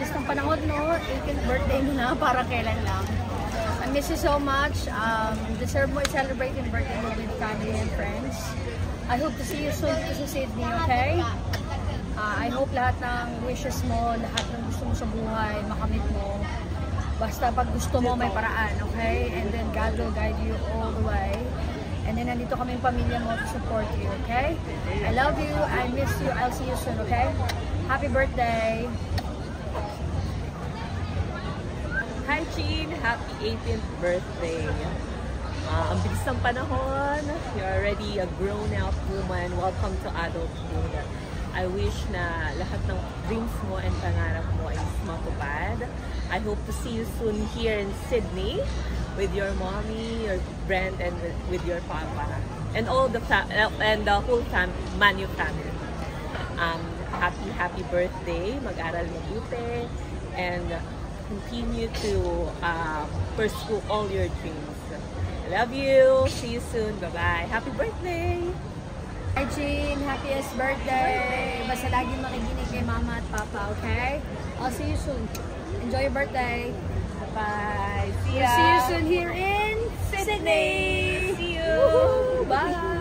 bilis ng panahon, no? 18th birthday mo na, parang kailan lang. I miss you so much. Deserve mo i-celebrate yung birthday mo with family and friends. I hope to see you soon dito sa Sydney, okay? I hope lahat ng wishes mo, lahat ng gusto mo sa buhay, makamit mo. Basta pag gusto mo, may paraan, okay? And then God will guide you all the way. And then nandito kami yung pamilya mo to support you, okay? I love you, I miss you, I'll see you soon, okay? Happy birthday! Hi, Jean! Happy 18th birthday! Ang bilis ng panahon. You're already a grown-up woman. Welcome to adulthood. I wish na lahat ng dreams mo and pangarap mo is matupad. I hope to see you soon here in Sydney with your mommy, your Brent, and with your papa, and all the whole Manu family. Happy birthday! Mag-aral mabuti and continue to pursue all your dreams. I love you. See you soon. Bye-bye. Happy birthday! Hi, Jean. Happiest birthday! Basta lagi makikinig kay mama at papa, okay? I'll see you soon. Enjoy your birthday. Bye. See you soon here in Sydney. See you. Bye.